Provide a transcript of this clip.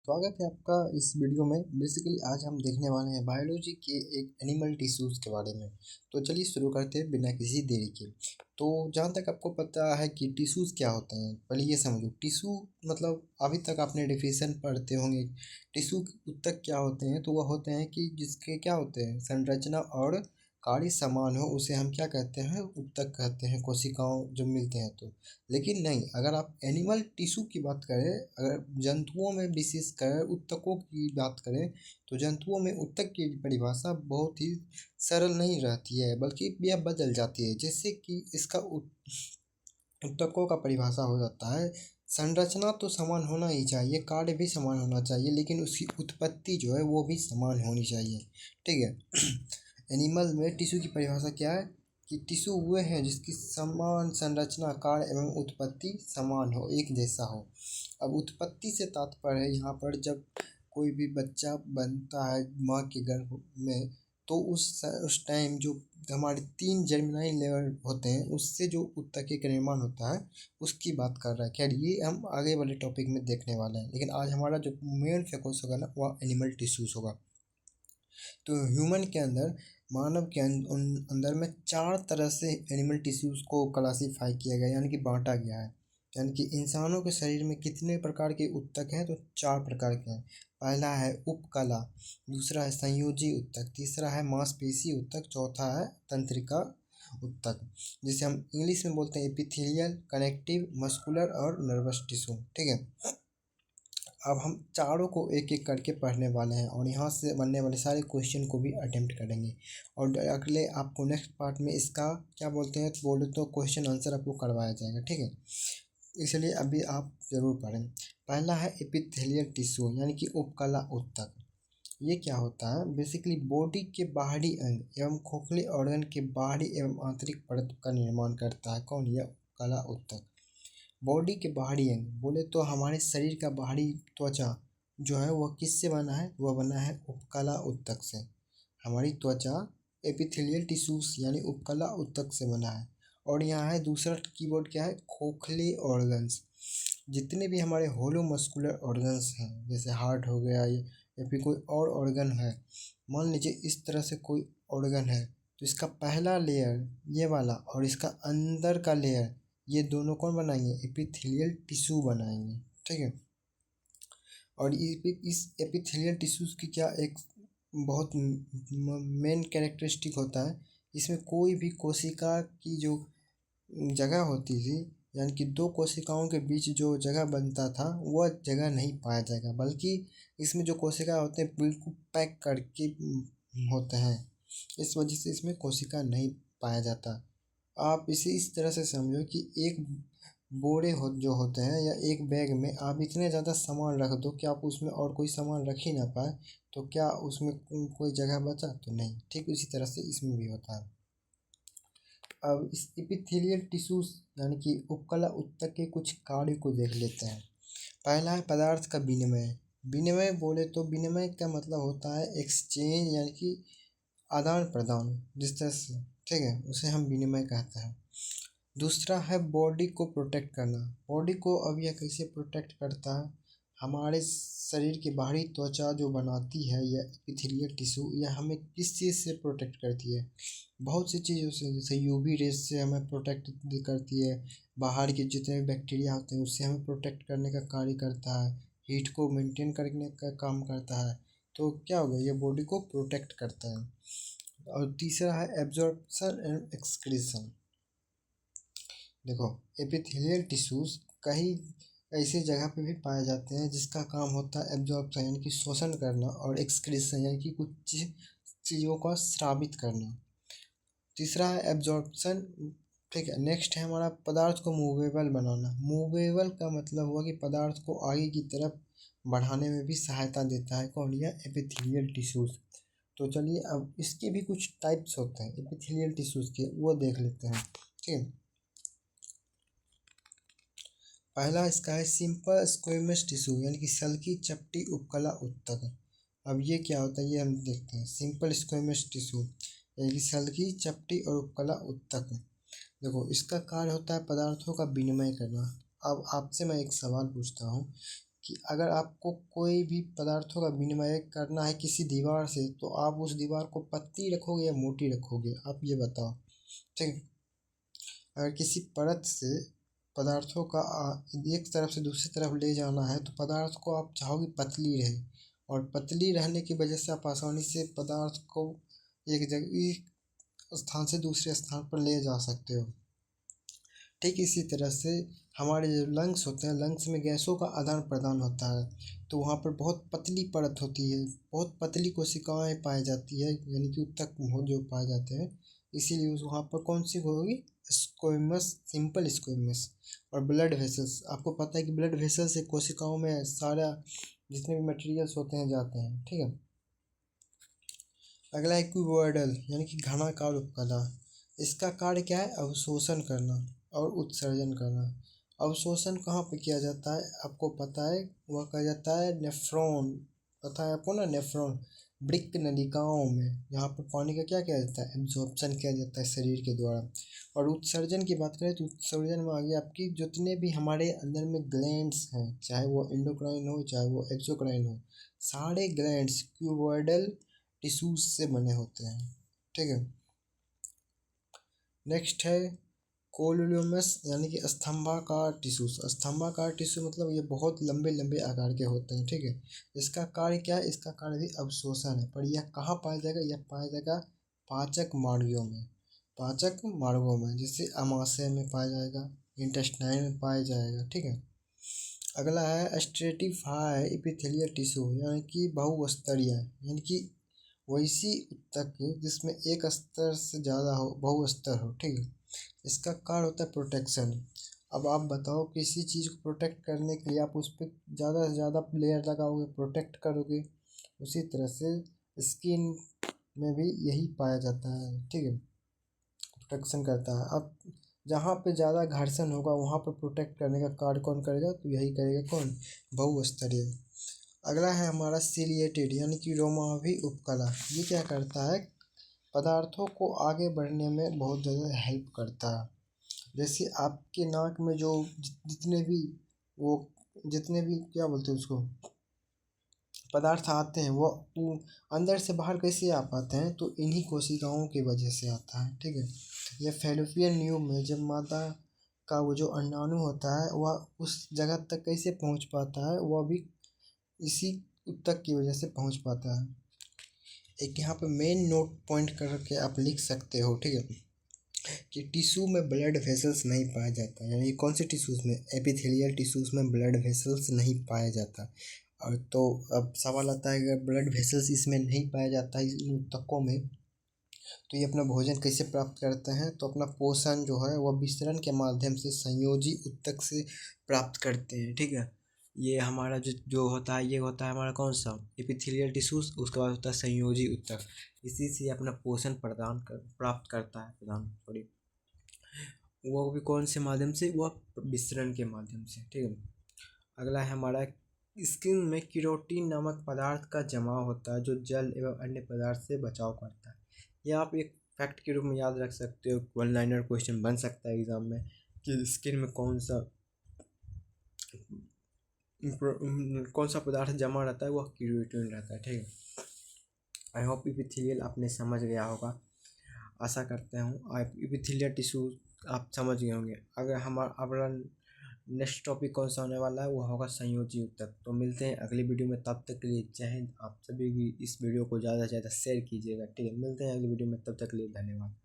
स्वागत है आपका इस वीडियो में। बेसिकली आज हम देखने वाले हैं बायोलॉजी के एक एनिमल टिश्यूज़ के बारे में। तो चलिए शुरू करते हैं बिना किसी देरी के। तो जहाँ तक आपको पता है कि टिश्यूज़ क्या होते हैं, पहले ये समझो। टिश्यू मतलब अभी तक आपने डेफिनेशन पढ़ते होंगे। टिश्यू ऊतक क्या होते हैं, तो वह होते हैं कि जिसके क्या होते हैं, संरचना और कार्य समान हो, उसे हम क्या कहते हैं, ऊतक कहते हैं। कोशिकाओं जब मिलते हैं तो। लेकिन नहीं, अगर आप एनिमल टिश्यू की बात करें, अगर जंतुओं में विशेषकर ऊतकों की बात करें, तो जंतुओं में ऊतक की परिभाषा बहुत ही सरल नहीं रहती है, बल्कि यह बदल जाती है। जैसे कि इसका ऊतकों का परिभाषा हो जाता है, संरचना तो समान होना ही चाहिए, कार्य भी समान होना चाहिए, लेकिन उसकी उत्पत्ति जो है वो भी समान होनी चाहिए। ठीक है। एनिमल में टिश्यू की परिभाषा क्या है कि टिश्यू हुए हैं जिसकी समान संरचना, कार्य एवं उत्पत्ति समान हो, एक जैसा हो। अब उत्पत्ति से तात्पर्य है यहाँ पर जब कोई भी बच्चा बनता है माँ के गर्भ में, तो उस टाइम जो हमारे 3 जर्मिनाइल लेयर होते हैं, उससे जो ऊतक का निर्माण होता है उसकी बात कर रहा है। खैर ये हम आगे वाले टॉपिक में देखने वाले हैं, लेकिन आज हमारा जो मेन फोकस होगा ना, वह एनिमल टिश्यूज़ होगा। तो ह्यूमन के अंदर, मानव के अंदर में 4 तरह से एनिमल टिश्यूज़ को क्लासीफाई किया गया, यानी कि बांटा गया है। यानी कि इंसानों के शरीर में कितने प्रकार के ऊतक हैं, तो 4 प्रकार के हैं। पहला है उपकला, दूसरा है संयोजी ऊतक, तीसरा है मांसपेशी ऊतक, चौथा है तंत्रिका ऊतक, जिसे हम इंग्लिश में बोलते हैं एपिथेलियल, कनेक्टिव, मस्कुलर और नर्वस टिश्यू। ठीक है। अब हम चारों को एक एक करके पढ़ने वाले हैं और यहाँ से बनने वाले सारे क्वेश्चन को भी अटेम्प्ट करेंगे। और अगले आपको नेक्स्ट पार्ट में इसका क्या बोलते हैं, तो बोले तो क्वेश्चन आंसर आपको करवाया जाएगा। ठीक है, इसलिए अभी आप ज़रूर पढ़ें। पहला है एपिथेलियल टिश्यू, यानी कि उपकला ऊतक। ये क्या होता है, बेसिकली बॉडी के बाहरी अंग एवं खोखले ऑर्गन के बाहरी एवं आंतरिक परत का निर्माण करता है। कौन? यह उपकला ऊतक। बॉडी के बाहरी अंग बोले तो हमारे शरीर का बाहरी त्वचा जो है वह किससे बना है, वह बना है उपकला ऊतक से। हमारी त्वचा एपिथेलियल टिश्यूज यानी उपकला ऊतक से बना है। और यहाँ है दूसरा कीवर्ड क्या है, खोखले ऑर्गन्स। जितने भी हमारे होलो मस्कुलर ऑर्गन्स हैं, जैसे हार्ट हो गया या फिर कोई और ऑर्गन है, मान लीजिए इस तरह से कोई ऑर्गन है, तो इसका पहला लेयर ये वाला और इसका अंदर का लेयर, ये दोनों कौन बनाएंगे, एपिथेलियल टिश्यू बनाएंगे। ठीक है। और इस एपिथेलियल टिश्यूज की क्या एक बहुत मेन कैरेक्टरिस्टिक होता है, इसमें कोई भी कोशिका की जो जगह होती थी, यानी कि 2 कोशिकाओं के बीच जो जगह बनता था, वह जगह नहीं पाया जाएगा, बल्कि इसमें जो कोशिका होते हैं बिल्कुल पैक करके होते हैं। इस वजह से इसमें कोशिका नहीं पाया जाता। आप इसे इस तरह से समझो कि एक बोरे जो होते हैं या एक बैग में आप इतने ज़्यादा सामान रख दो कि आप उसमें और कोई सामान रख ही ना पाए, तो क्या उसमें कोई जगह बचा? तो नहीं। ठीक उसी तरह से इसमें भी होता है। अब इस एपिथेलियल टिश्यूज यानी कि उपकला ऊतक के कुछ कार्य को देख लेते हैं। पहला है पदार्थ का विनिमय। विनिमय बोले तो विनिमय का मतलब होता है एक्सचेंज, यानी कि आदान प्रदान, जिस तरह से, ठीक है, उसे हम विनिमय कहते हैं। दूसरा है बॉडी को प्रोटेक्ट करना। बॉडी को अब यह कैसे प्रोटेक्ट करता है, हमारे शरीर की बाहरी त्वचा जो बनाती है यह एपिथेलियल टिश्यू, यह हमें किस चीज़ से प्रोटेक्ट करती है, बहुत सी चीज़ों से। जैसे यूवी रेस से हमें प्रोटेक्ट करती है, बाहर के जितने भी बैक्टीरिया होते हैं उससे हमें प्रोटेक्ट करने का कार्य करता है, हीट को मेंटेन करने का काम करता है। तो क्या होगा, ये बॉडी को प्रोटेक्ट करता है। और तीसरा है एब्जॉर्प्शन एंड एक्सक्रीशन। देखो, एपिथेलियल टिश्यूज कई ऐसे जगह पे भी पाए जाते हैं जिसका काम होता है एब्जॉर्प्शन, यानी कि शोषण करना, और एक्सक्रीशन यानी कि कुछ चीज़ों का स्रावित करना। तीसरा है एब्जॉर्प्शन। ठीक है। नेक्स्ट है हमारा पदार्थ को मूवेबल बनाना। मूवेबल का मतलब हुआ कि पदार्थ को आगे की तरफ बढ़ाने में भी सहायता देता है। कौन? यह एपिथेलियल टिश्यूज। तो चलिए अब इसके भी कुछ टाइप्स होते हैं एपिथेलियल टिश्यूज के, वो देख लेते हैं। ठीक है। पहला इसका है सिंपल स्क्वेमस टिश्यू, यानी कि सल्की चपटी उपकला ऊतक। अब ये क्या होता है, ये हम देखते हैं। सिंपल स्क्वेमस टिश्यू यानी कि सल्की चपटी और उपकला ऊतक। देखो, इसका कार्य होता है पदार्थों का विनिमय करना। अब आपसे मैं एक सवाल पूछता हूँ कि अगर आपको कोई भी पदार्थों का विनिमय करना है किसी दीवार से, तो आप उस दीवार को पतली रखोगे या मोटी रखोगे, आप ये बताओ। ठीक है। अगर किसी परत से पदार्थों का एक तरफ से दूसरी तरफ ले जाना है, तो पदार्थ को आप चाहोगे पतली रहे, और पतली रहने की वजह से आप आसानी से पदार्थ को एक स्थान से दूसरे स्थान पर ले जा सकते हो। ठीक इसी तरह से हमारे जो लंग्स होते हैं, लंग्स में गैसों का आदान प्रदान होता है, तो वहाँ पर बहुत पतली परत होती है, बहुत पतली कोशिकाएं पाई जाती है, यानी कि ऊतक जो पाए जाते हैं। इसीलिए वहाँ पर कौन सी होगी, स्क्वेमस, सिंपल स्क्वेमस। और ब्लड वेसल्स, आपको पता है कि ब्लड वेसल्स से कोशिकाओं में सारा जितने भी मटेरियल्स होते हैं जाते हैं। ठीक है। अगला है क्यूबॉइडल, यानी कि घनाकार उपकला। इसका कार्य क्या है, अवशोषण करना और उत्सर्जन करना। अवशोषण कहाँ पे किया जाता है, आपको पता है, वह किया जाता है नेफ्रॉन, पता है आपको ना, नेफ्रॉन वृक्क नलिकाओं में, यहाँ पर पानी का क्या किया जाता है, एब्जॉर्प्शन किया जाता है शरीर के द्वारा। और उत्सर्जन की बात करें तो उत्सर्जन में आ गया आपकी जितने भी हमारे अंदर में ग्लैंड्स हैं, चाहे वो एंडोक्राइन हो चाहे वो एक्सोक्राइन हो, सारे ग्लैंड्स क्यूबॉइडल टिश्यूज से बने होते हैं। ठीक है। नेक्स्ट है कोलोम्यस, यानी कि स्तंभाकार टिश्यूज। स्तंभाकार टिश्यू मतलब ये बहुत लंबे लंबे आकार के होते हैं। ठीक है। इसका कार्य क्या है, इसका कार्य भी अवशोषण है, पर यह कहाँ पाया जाएगा, यह पाया जाएगा पाचक मार्गों में, पाचक मार्गों में, जैसे आमाशय में पाया जाएगा, इंटेस्टाइन में पाया जाएगा। ठीक है। अगला है स्ट्रेटिफाई एपिथेलियल टिश्यू, यानी कि बहुस्तरीय, यानी कि वैसी ऊतक जिसमें एक स्तर से ज़्यादा हो, बहुस्तर हो। ठीक है। इसका कार्य होता है प्रोटेक्शन। अब आप बताओ, किसी चीज़ को प्रोटेक्ट करने के लिए आप उस पर ज़्यादा से ज़्यादा लेयर लगाओगे, प्रोटेक्ट करोगे। उसी तरह से स्किन में भी यही पाया जाता है। ठीक है। प्रोटेक्शन करता है। अब जहाँ पे ज़्यादा घर्षण होगा वहाँ पर प्रोटेक्ट करने का कार्य कौन करेगा, तो यही करेगा कौन, बहुस्तरीय। अगला है हमारा सिलिएटेड, यानी कि रोमावी उपकला। ये क्या करता है, पदार्थों को आगे बढ़ने में बहुत ज़्यादा हेल्प करता है। जैसे आपके नाक में जो जितने भी वो जितने भी क्या बोलते हैं उसको, पदार्थ आते हैं, वो अंदर से बाहर कैसे आ पाते हैं, तो इन्हीं कोशिकाओं की वजह से आता है। ठीक है। यह फैलोपियन ट्यूब में जब मादा का वो जो अंडाणु होता है, वह उस जगह तक कैसे पहुंच पाता है, वह भी इसी ऊतक की वजह से पहुंच पाता है। एक यहाँ पे मेन नोट पॉइंट करके आप लिख सकते हो। ठीक है। कि टिश्यू में ब्लड वेसल्स नहीं पाया जाता, यानी कौन से टिश्यूज़ में, एपिथेलियल टिश्यूज़ में ब्लड वेसल्स नहीं पाया जाता। और तो अब सवाल आता है, अगर ब्लड वेसल्स इसमें नहीं पाया जाता इन ऊतकों में, तो ये अपना भोजन कैसे प्राप्त करते हैं, तो अपना पोषण जो है वह विसरण के माध्यम से संयोजी ऊतक से प्राप्त करते हैं। ठीक है। ये हमारा जो जो होता है, ये होता है हमारा कौन सा, एपिथेलियल टिश्यूज, उसके बाद होता है संयोजी ऊतक। इसी से अपना पोषण प्राप्त करता है, प्रदान सॉरी, वो भी कौन से माध्यम से, वह विसरण के माध्यम से। ठीक है। अगला है हमारा स्किन में केरोटीन नामक पदार्थ का जमाव होता है, जो जल एवं अन्य पदार्थ से बचाव करता है। यह आप एक फैक्ट के रूप में याद रख सकते हो, वन लाइनर क्वेश्चन बन सकता है एग्जाम में, कि स्किन में कौन सा पदार्थ जमा रहता है, वह केरोटीन रहता है। ठीक है। आई होप इपिथेलियल आपने समझ गया होगा, आशा करते हूँ आप इपिथेलियल टिश्यू आप समझ गए होंगे। अगर हमारा नेक्स्ट टॉपिक कौन सा होने वाला है, वो होगा संयोजी ऊतक। तो मिलते हैं अगली वीडियो में, तब तक के लिए जय हिंद। आप सभी भी इस वीडियो को ज़्यादा से ज़्यादा शेयर कीजिएगा। ठीक है। मिलते हैं अगली वीडियो में, तब तक के लिए धन्यवाद।